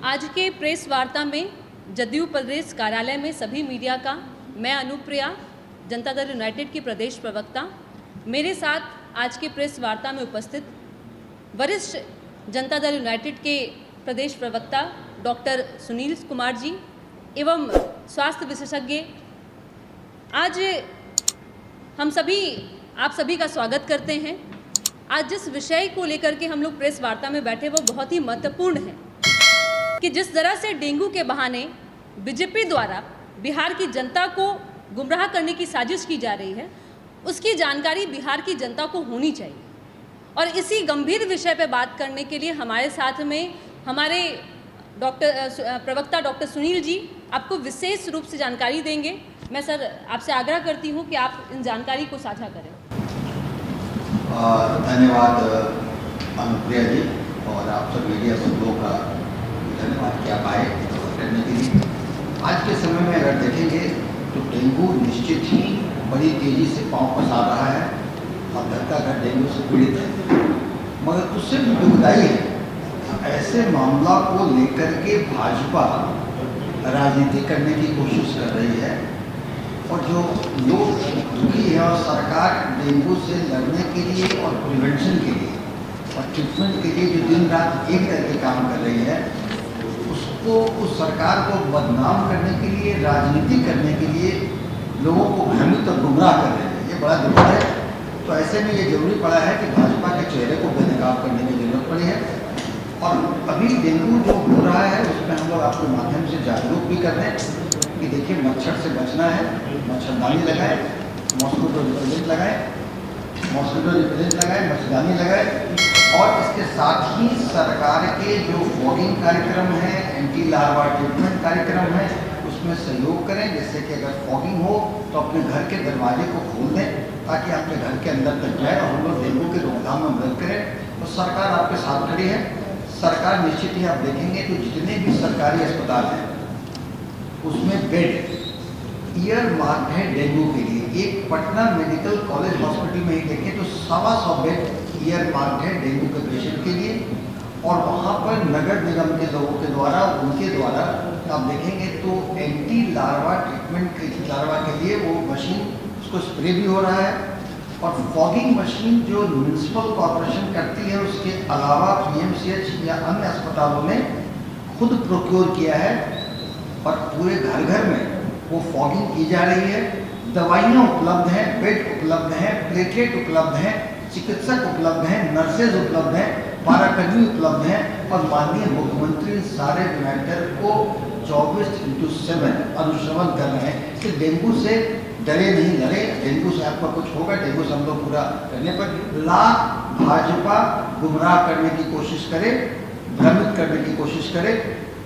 आज के प्रेस वार्ता में जदयू प्रदेश कार्यालय में सभी मीडिया का मैं अनुप्रिया, जनता दल यूनाइटेड की प्रदेश प्रवक्ता, मेरे साथ आज के प्रेस वार्ता में उपस्थित वरिष्ठ जनता दल यूनाइटेड के प्रदेश प्रवक्ता डॉक्टर सुनील कुमार जी एवं स्वास्थ्य विशेषज्ञ। आज हम सभी आप सभी का स्वागत करते हैं। आज जिस विषय को लेकर के हम लोग प्रेस वार्ता में बैठे वो बहुत ही महत्वपूर्ण है कि जिस तरह से डेंगू के बहाने बीजेपी द्वारा बिहार की जनता को गुमराह करने की साजिश की जा रही है, उसकी जानकारी बिहार की जनता को होनी चाहिए। और इसी गंभीर विषय पर बात करने के लिए हमारे साथ में हमारे प्रवक्ता डॉक्टर सुनील जी आपको विशेष रूप से जानकारी देंगे। मैं सर आपसे आग्रह करती हूं कि आप इन जानकारी को साझा करें। धन्यवाद अनुप्रिया जी और आप सब मीडिया बंधुओं का धन्यवाद कि आप आए करने के लिए। आज के समय में अगर देखेंगे तो डेंगू निश्चित ही बड़ी तेजी से पांव पसार रहा है और घर का घर डेंगू से पीड़ित है, मगर उससे भी दुखदाई है ऐसे मामला को लेकर के भाजपा राजनीति करने की कोशिश कर रही है और जो लोग दुखी है और सरकार डेंगू से लड़ने के लिए और प्रिवेंशन के लिए और ट्रीटमेंट के लिए जो दिन रात एक करके काम कर रही है, उसको उस सरकार को बदनाम करने के लिए, राजनीति करने के लिए लोगों को भ्रमित और गुमराह कर रहे हैं। ये बड़ा दुखद है। तो ऐसे में ये जरूरी पड़ा है कि भाजपा के चेहरे को बेनकाब करने की जरूरत पड़ी है। और अभी डेंगू जो हो रहा है उसमें हम लोग आपके माध्यम से जागरूक भी कर रहे हैं कि देखिए मच्छर से बचना है, मच्छरदानी लगाए, मॉस्किटो रिपेलेंट लगाए, मच्छरदानी लगाए और इसके साथ ही सरकार के जो फॉगिंग कार्यक्रम है, एंटी लार्वा ट्रीटमेंट कार्यक्रम है, उसमें सहयोग करें। जैसे कि अगर फॉगिंग हो तो अपने घर के दरवाजे को खोल दें ताकि आपके घर के अंदर तक जाए और हम लोग डेंगू के रोकथाम में मदद करें। तो सरकार आपके साथ खड़ी है। सरकार निश्चित ही आप देखेंगे तो जितने भी सरकारी अस्पताल हैं उसमें बेड ईयर मार्क है डेंगू के लिए। एक पटना मेडिकल कॉलेज हॉस्पिटल में ही देखें तो 125 बेड ईयर मार्क है डेंगू के पेशेंट के लिए और वहाँ पर नगर निगम के लोगों के द्वारा उनके द्वारा आप देखेंगे तो एंटी लार्वा ट्रीटमेंट लार्वा के लिए वो मशीन उसको स्प्रे भी हो रहा है और फॉगिंग मशीन जो म्यूनिसिपल कॉर्पोरेशन करती है उसके अलावा पीएमसीएच या अन्य अस्पतालों ने खुद प्रोक्योर किया है और पूरे घर घर में वो फॉगिंग की जा रही है। दवाइयाँ उपलब्ध हैं, बेड उपलब्ध हैं, प्लेटलेट उपलब्ध हैं, चिकित्सक उपलब्ध हैं, नर्सेज उपलब्ध हैं, पाराकर्मी उपलब्ध हैं और माननीय मुख्यमंत्री सारे मैटर को 24/7 अनुश्रवण कर रहे हैं कि डेंगू से डरे नहीं लड़े। डेंगू से आपका कुछ होगा, डेंगू से हम लोग पूरा करने पर लाख भाजपा गुमराह करने की कोशिश करे, भ्रमित करने की कोशिश करे,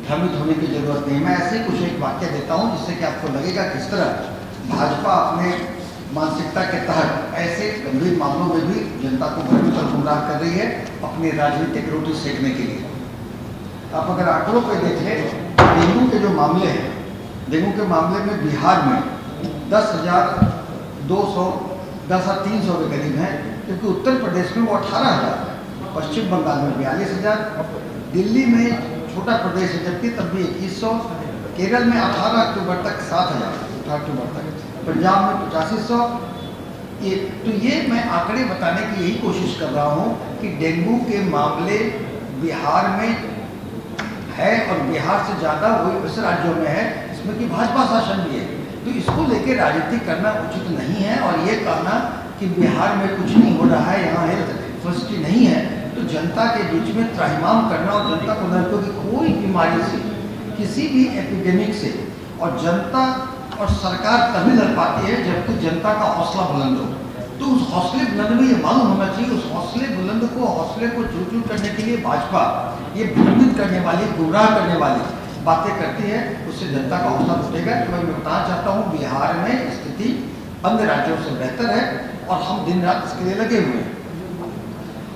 भ्रमित होने की जरूरत नहीं। मैं ऐसे ही कुछ एक वाक्य देता हूँ जिससे कि आपको लगेगा किस तरह भाजपा अपने मानसिकता के तहत ऐसे गंभीर मामलों में भी जनता को भ्रमित और गुमराह कर रही है अपनी राजनीतिक रोटी सेकने के लिए। आप अगर आंकड़ों पर देखें डेंगू के जो मामले हैं, डेंगू के मामले में बिहार में 10,300 के करीब हैं, क्योंकि उत्तर प्रदेश में वो 18,000 है, पश्चिम बंगाल में 42,000, दिल्ली में छोटा प्रदेश है जबकि तब भी 2100, केरल में 18 अक्टूबर तक 7,000, 18 अक्टूबर तक, पंजाब में 8500। तो ये मैं आंकड़े बताने की यही कोशिश कर रहा हूँ कि डेंगू के मामले बिहार में है और बिहार से ज़्यादा वही वैसे राज्यों में है इसमें कि भाजपा शासन भी है। तो इसको लेकर राजनीति करना उचित नहीं है और ये कहना कि बिहार में कुछ नहीं हो रहा है, यहाँ हेल्थ फैसिलिटी नहीं है, तो जनता के बीच में त्राहिमाम करना और जनता को लड़कों की कोई बीमारी से, किसी भी एपिडेमिक से और जनता और सरकार तभी लड़ पाती है जबकि जनता का हौसला बुलंद हो। तो उस हौसले बुलंद में ये मालूम होना चाहिए, उस हौसले बुलंद को हौसले को चूर-चूर करने के लिए भाजपा ये भ्रमित करने वाली, गुमराह करने वाली बातें करती है, उससे जनता का हौसला टूटेगा। तो मैं बताना चाहता हूँ बिहार में स्थिति अन्य राज्यों से बेहतर है और हम दिन रात इसके लिए लगे हुए हैं।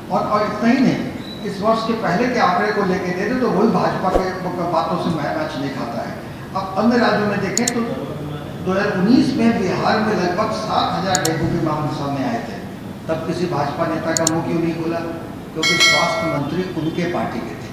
और इतना ही नहीं, इस वर्ष के पहले के आंकड़े को लेके दे दे तो वही भाजपा के बातों से मैच नहीं खाता है। अब अन्य राज्यों में देखें तो 2019 में बिहार में लगभग 7,000 डेंगू के मामले सामने आए थे। तब किसी भाजपा नेता का मुंह क्यों नहीं खोला? क्योंकि स्वास्थ्य मंत्री उनके पार्टी के थे।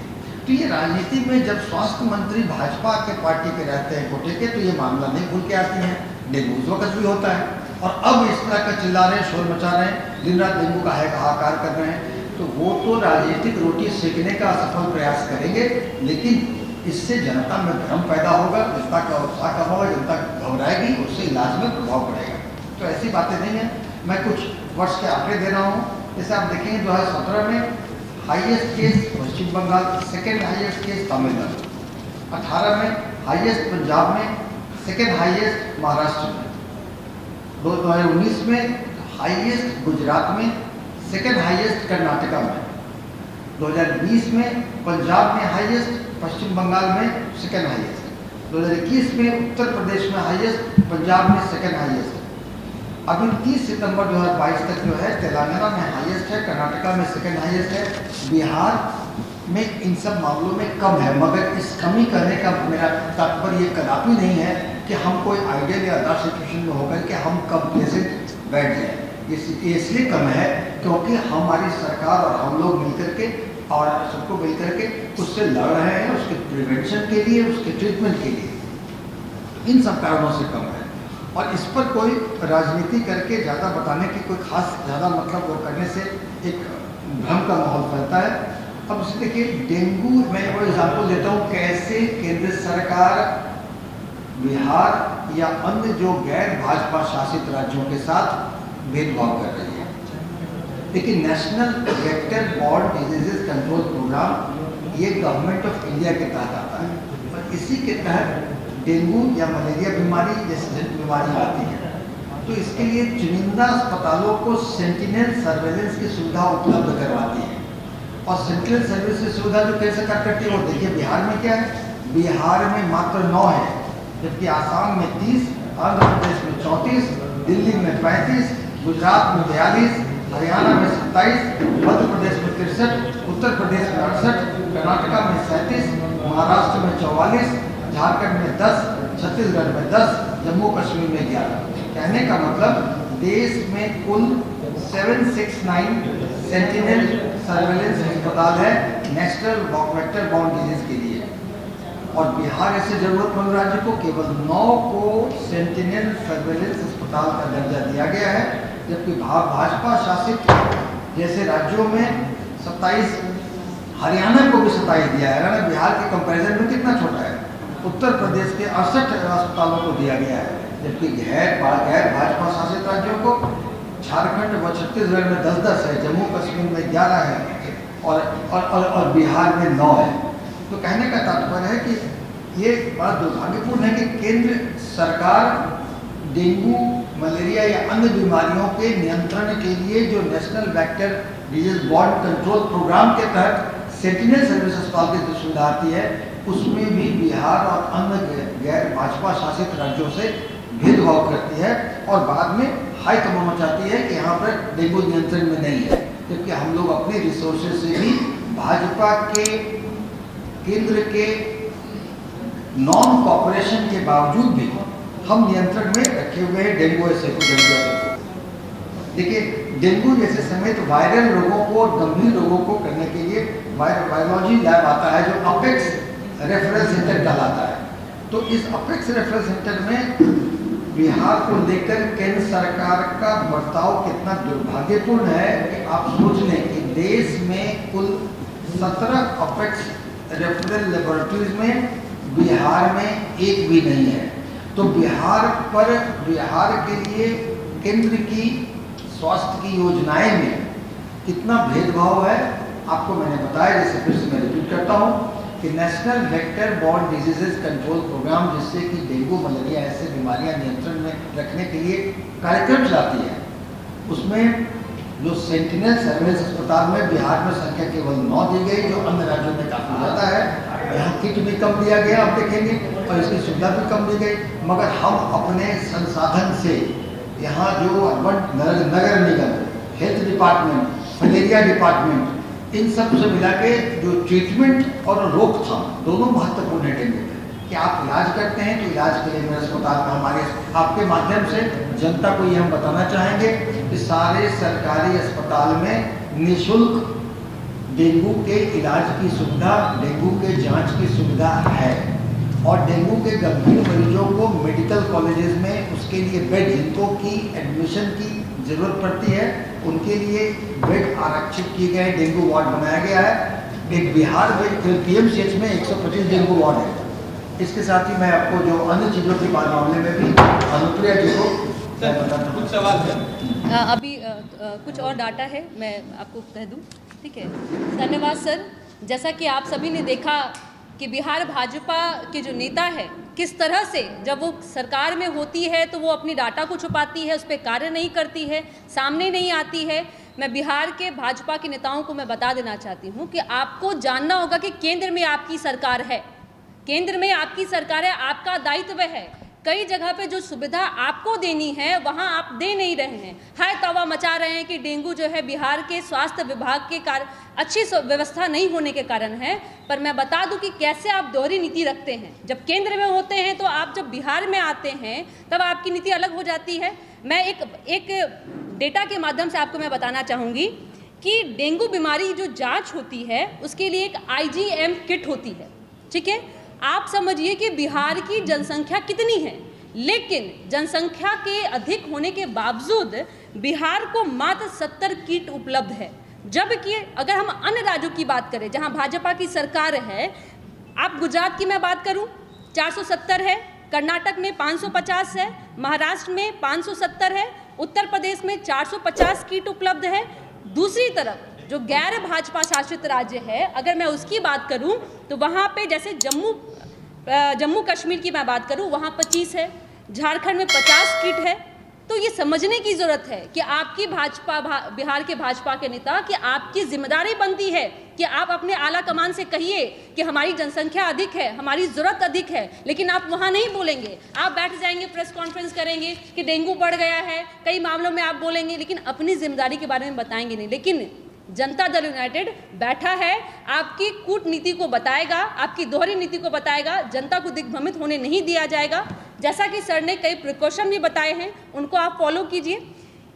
तो ये राजनीति में जब स्वास्थ्य मंत्री भाजपा के पार्टी के रहते हैं कोटे के, तो ये मामला नहीं खुल के आती है। डेंगू उस वक्त भी होता है और अब इस तरह का चिल्ला रहे हैं, शोर मचा रहे हैं, दिन रात डेंगू का हाहाकार कर रहे हैं। तो वो तो राजनीतिक रोटी सेकने का असफल प्रयास करेंगे, लेकिन इससे जनता में भ्रम पैदा होगा, जनता का उत्साह कम होगा, जनता घबराएगी, उससे इलाज में प्रभाव पड़ेगा। तो ऐसी बातें नहीं है। मैं कुछ वर्ष के आंकड़े दे रहा हूँ। जैसे आप देखेंगे 2017 में highest case Paschim Bangal, second highest case Tamil Nadu, 18 में हाईएस्ट पंजाब में, सेकेंड हाईएस्ट महाराष्ट्र में, 2019 में हाईएस्ट गुजरात में, सेकेंड हाईएस्ट कर्नाटका में, 2020 में पंजाब में हाईएस्ट, पश्चिम बंगाल में सेकेंड हाईएस्ट, 2021 में उत्तर प्रदेश में हाईएस्ट, पंजाब में सेकेंड हाईएस्ट। अभी 30 सितंबर 2022 तक जो है तेलंगाना में हाईएस्ट है, कर्नाटका में सेकेंड हाईएस्ट है, बिहार में इन सब मामलों में कम है। मगर इस कमी करने का मेरा तात्पर्य ये कदापि नहीं है कि हम कोई आइडियल या आदर्श सिचुएशन में होकर के हम कंप्लेसेंट बैठ जाए। ये इसलिए कम है क्योंकि हमारी सरकार और हम लोग मिलकर के और सबको मिलकर के उससे लड़ रहे हैं, उसके प्रिवेंशन के लिए, उसके ट्रीटमेंट के लिए। इन सब कारणों से कम है और इस पर कोई राजनीति करके ज़्यादा बताने की कोई खास ज़्यादा मतलब वो करने से एक भ्रम का माहौल फैलता है। अब उसे देखिए, डेंगू मैं कोई एग्जाम्पल देता हूँ कैसे केंद्र सरकार बिहार या अन्य जो गैर भाजपा शासित राज्यों के साथ भेदभाव कर रही है। लेकिन national vector borne diseases control programme ये गवर्नमेंट ऑफ इंडिया के तहत आता है और इसी के तहत डेंगू या मलेरिया बीमारी जैसी बीमारी आती है तो इसके लिए चुनिंदा अस्पतालों को सेंटिनल सर्वेलेंस की सुविधा उपलब्ध करवाती है। और सेंट्रल सर्विस की सुविधा जो कैसे करती है वो देखिए बिहार में क्या है। बिहार में मात्र 9 है, जबकि आसाम में 30, आंध्र प्रदेश में 34, दिल्ली में 35, गुजरात में 42, हरियाणा में 27, मध्य प्रदेश में 63, उत्तर प्रदेश में 68, कर्नाटका में 37, महाराष्ट्र में 44, झारखंड में 10, छत्तीसगढ़ में 10, जम्मू कश्मीर में 11। कहने का मतलब देश में कुल 769 सेंटिनल सर्वेलेंस अस्पताल है नेशनल वेक्टर बॉर्न डिजीज के लिए। और बिहार ऐसे जरूरतमंद राज्य को केवल 9 को सेंटिनल सर्वेलेंस अस्पताल का दर्जा दिया गया है, जबकि भाजपा शासित जैसे राज्यों में 27, हरियाणा को भी 27 दिया है। हरियाणा बिहार के कंपैरिजन में कितना छोटा है। उत्तर प्रदेश के 68 अस्पतालों को दिया गया है, जबकि गैर भाजपा शासित राज्यों को झारखंड व छत्तीसगढ़ में 10-10 है, जम्मू कश्मीर में 11 है और बिहार में 9 है। तो कहने का तात्पर्य है कि ये बड़ा दुर्भाग्यपूर्ण है कि केंद्र सरकार डेंगू, मलेरिया या अन्य बीमारियों के नियंत्रण के लिए जो national vector disease borne control programme के तहत सेंटिनल सर्विस अस्पताल की सुविधा आती है, उसमें भी बिहार और अन्य गैर भाजपा शासित राज्यों से भेदभाव करती है और बाद में हाई कमांड मचाती है कि यहाँ पर डेंगू नियंत्रण में नहीं है, जबकि हम लोग अपने रिसोर्सेज से भी भाजपा के केंद्र के नॉन कॉपरेशन के बावजूद भी हम नियंत्रण में रखे हुए हैं डेंगू ऐसे को। देखिए, डेंगू जैसे समेत वायरल रोगों को, गंभीर रोगों को करने के लिए वायरोलॉजी लैब आता है जो अपेक्स रेफरल सेंटर कहलाता है। तो इस अपेक्स रेफरल सेंटर में बिहार को लेकर केंद्र सरकार का बर्ताव कितना दुर्भाग्यपूर्ण है कि आप सोच लें कि देश में कुल 17 अपेक्स रेफरल लेबोरेटरीज में बिहार में एक भी नहीं है। तो बिहार के लिए केंद्र की स्वास्थ्य की योजनाएं में कितना भेदभाव है आपको मैंने बताया। जैसे फिर से मैं रिपीट करता हूँ कि national vector borne diseases control programme, जिससे कि डेंगू, मलेरिया ऐसे बीमारियां नियंत्रण में रखने के लिए कार्यक्रम चलाती है, उसमें जो सेंटिनल सर्वेलेंस अस्पताल में बिहार में संख्या केवल 9 दी गई, जो अन्य राज्यों में काफ़ी ज़्यादा है। यहाँ किट भी कम दिया गया, आप देखेंगे, और इसकी सुविधा भी कम दी गई। मगर हम अपने संसाधन से यहाँ जो अर्बन नगर निगम, हेल्थ डिपार्टमेंट, मलेरिया डिपार्टमेंट, इन सब से मिला के जो ट्रीटमेंट और रोकथाम दोनों महत्वपूर्ण है डेंगू में, कि आप इलाज करते हैं तो इलाज के लिए मेरे अस्पताल में हमारे आपके माध्यम से जनता को ये हम बताना चाहेंगे कि सारे सरकारी अस्पताल में निःशुल्क डेंगू के इलाज की सुविधा, डेंगू के जांच की सुविधा है और डेंगू के गंभीर मरीजों को मेडिकल कॉलेजेस में उसके लिए बेड, जिनको की एडमिशन की ज़रूरत पड़ती है, उनके लिए बेड आरक्षित किए गए, डेंगू वार्ड बनाया गया है। एक बिहार में PMCH में 125 डेंगू वार्ड है। इसके साथ ही मैं आपको जो अन्य चीज़ों के बाद मामले में भी अनुप्रिया जी को कुछ सवाल है। अभी कुछ और डाटा है, मैं आपको कह दूं, ठीक है। धन्यवाद सर। जैसा कि आप सभी ने देखा कि बिहार भाजपा के जो नेता है, किस तरह से जब वो सरकार में होती है तो वो अपनी डाटा को छुपाती है, उस पर कार्य नहीं करती है, सामने नहीं आती है। मैं बिहार के भाजपा के नेताओं को मैं बता देना चाहती हूँ कि आपको जानना होगा कि केंद्र में आपकी सरकार है, केंद्र में आपकी सरकार है, आपका दायित्व है। कई जगह पे जो सुविधा आपको देनी है वहाँ आप दे नहीं रहे हैं, है तवा मचा रहे हैं कि डेंगू जो है बिहार के स्वास्थ्य विभाग के कारण अच्छी व्यवस्था नहीं होने के कारण है। पर मैं बता दूं कि कैसे आप दोहरी नीति रखते हैं। जब केंद्र में होते हैं तो आप जब बिहार में आते हैं तब आपकी नीति अलग हो जाती है। मैं एक डेटा के माध्यम से आपको मैं बताना चाहूँगी कि डेंगू बीमारी जो जाँच होती है उसके लिए एक IgM किट होती है, ठीक है। आप समझिए कि बिहार की जनसंख्या कितनी है, लेकिन जनसंख्या के अधिक होने के बावजूद बिहार को मात्र 70 किट उपलब्ध है। जबकि अगर हम अन्य राज्यों की बात करें जहां भाजपा की सरकार है, आप गुजरात की मैं बात करूं 470 है, कर्नाटक में 550 है, महाराष्ट्र में 570 है, उत्तर प्रदेश में 450 किट उपलब्ध है। दूसरी तरफ जो गैर भाजपा शासित राज्य है, अगर मैं उसकी बात करूं तो वहाँ पे जैसे जम्मू कश्मीर की मैं बात करूं वहाँ 25 है, झारखंड में 50 किट है। तो ये समझने की ज़रूरत है कि आपकी बिहार के भाजपा के नेता कि आपकी जिम्मेदारी बनती है कि आप अपने आला कमान से कहिए कि हमारी जनसंख्या अधिक है, हमारी ज़रूरत अधिक है, लेकिन आप वहाँ नहीं बोलेंगे। आप बैठ जाएंगे, प्रेस कॉन्फ्रेंस करेंगे कि डेंगू बढ़ गया है, कई मामलों में आप बोलेंगे, लेकिन अपनी जिम्मेदारी के बारे में बताएंगे नहीं। लेकिन जनता दल यूनाइटेड बैठा है, आपकी कूटनीति को बताएगा, आपकी दोहरी नीति को बताएगा, जनता को दिग्भ्रमित होने नहीं दिया जाएगा। जैसा कि सर ने कई प्रिकॉशन भी बताए हैं, उनको आप फॉलो कीजिए।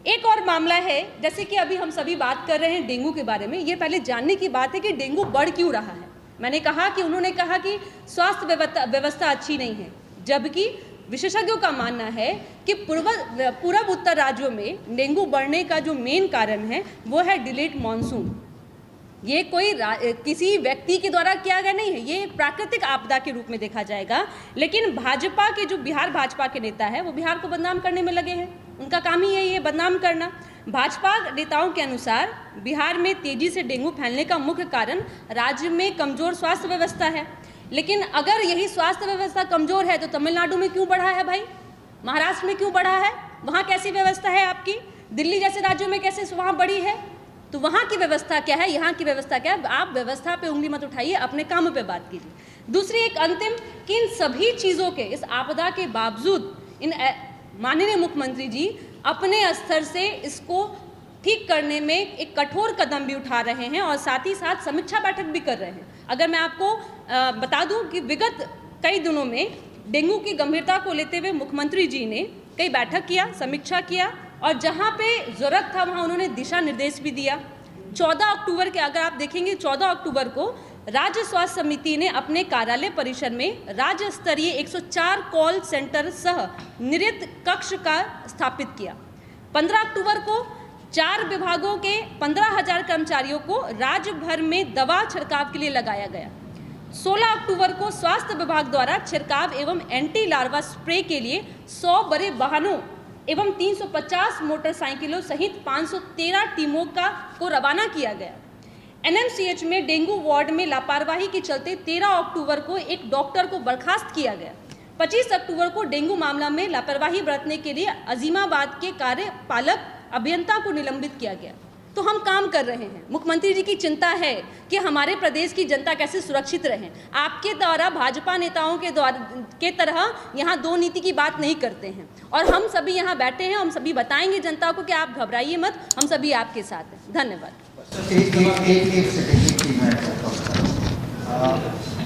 एक और मामला है, जैसे कि अभी हम सभी बात कर रहे हैं डेंगू के बारे में, ये पहले जानने की बात है कि डेंगू बढ़ क्यों रहा है। मैंने कहा कि उन्होंने कहा कि स्वास्थ्य व्यवस्था अच्छी नहीं है, जबकि विशेषज्ञों का मानना है कि पूर्व उत्तर राज्यों में डेंगू बढ़ने का जो मेन कारण है वो है डिलेड मॉनसून। ये कोई किसी व्यक्ति के द्वारा किया गया नहीं है, ये प्राकृतिक आपदा के रूप में देखा जाएगा। लेकिन भाजपा के जो बिहार भाजपा के नेता है वो बिहार को बदनाम करने में लगे हैं, उनका काम ही यही है बदनाम करना। भाजपा नेताओं के अनुसार बिहार में तेजी से डेंगू फैलने का मुख्य कारण राज्य में कमजोर स्वास्थ्य व्यवस्था है। लेकिन अगर यही स्वास्थ्य व्यवस्था कमजोर है तो तमिलनाडु में क्यों बढ़ा है भाई, महाराष्ट्र में क्यों बढ़ा है, वहाँ कैसी व्यवस्था है आपकी, दिल्ली जैसे राज्यों में कैसे वहाँ बढ़ी है, तो वहाँ की व्यवस्था क्या है, यहाँ की व्यवस्था क्या है। आप व्यवस्था पे उंगली मत उठाइए, अपने काम पे बात कीजिए। दूसरी एक अंतिम कि इन सभी चीज़ों के, इस आपदा के बावजूद इन माननीय मुख्यमंत्री जी अपने स्तर से इसको ठीक करने में एक कठोर कदम भी उठा रहे हैं और साथ ही साथ समीक्षा बैठक भी कर रहे हैं। अगर मैं आपको बता दूं कि विगत कई दिनों में डेंगू की गंभीरता को लेते हुए मुख्यमंत्री जी ने कई बैठक किया, समीक्षा किया और जहां पे ज़रूरत था वहां उन्होंने दिशा निर्देश भी दिया। 14 अक्टूबर के अगर आप देखेंगे 14 अक्टूबर को राज्य स्वास्थ्य समिति ने अपने कार्यालय परिसर में राज्य स्तरीय 104 कॉल सेंटर सह नियत कक्ष का स्थापित किया। 15 अक्टूबर को 4 विभागों के 15,000 कर्मचारियों को राज्य भर में दवा छिड़काव के लिए लगाया गया। 16 अक्टूबर को स्वास्थ्य विभाग द्वारा छिड़काव एवं एंटी लार्वा स्प्रे के लिए 100 बड़े वाहनों एवं 350 मोटरसाइकिलों सहित 513 टीमों को रवाना किया गया। NMCH में डेंगू वार्ड में लापरवाही के चलते 13 अक्टूबर को एक डॉक्टर को बर्खास्त किया गया। 25 अक्टूबर को डेंगू मामला में लापरवाही बरतने के लिए अजीमाबाद के कार्यपालक अभियंता को निलंबित किया गया। तो हम काम कर रहे हैं। मुख्यमंत्री जी की चिंता है कि हमारे प्रदेश की जनता कैसे सुरक्षित रहे। आपके द्वारा भाजपा नेताओं के तरह यहाँ दो नीति की बात नहीं करते हैं और हम सभी यहाँ बैठे हैं, हम सभी बताएंगे जनता को कि आप घबराइए मत, हम सभी आपके साथ हैं। धन्यवाद।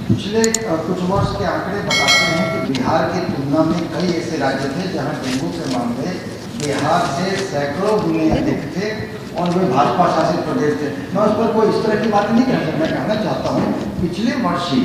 पिछले कुछ वर्ष के आंकड़े बताते हैं कि बिहार की तुलना में कई ऐसे राज्य थे जहां डेंगू के मामले बिहार से सैकड़ों गुने अधिक थे और वे भाजपा शासित प्रदेश थे। मैं उस पर कोई इस तरह की बात नहीं कर सकता। मैं कहना चाहता हूँ पिछले वर्ष ही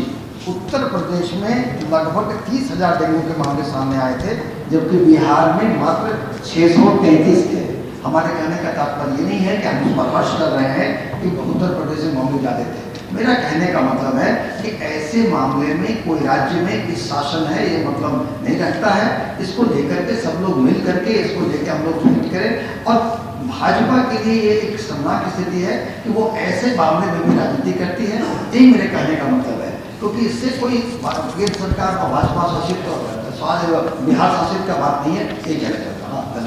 उत्तर प्रदेश में लगभग 30,000 डेंगू के मामले सामने आए थे, जबकि बिहार में मात्र 633 थे। हमारे कहने का तात्पर्य ये नहीं है कि हम उस पर हर्ष कर रहे हैं कि उत्तर प्रदेश में मामले ज़्यादा थे। मेरा कहने का मतलब है कि ऐसे मामले में कोई राज्य में इस शासन है ये मतलब नहीं रखता है। इसको लेकर के सब लोग मिल करके इसको लेकर हम लोग ट्वीट करें। और भाजपा के लिए ये एक शर्मनाक स्थिति है कि वो ऐसे मामले में भी राजनीति करती है। यही मेरे कहने का मतलब है, क्योंकि इससे कोई केंद्र सरकार और भाजपा शासित बिहार शासित का बात नहीं है, ये कहना चाहता हूं।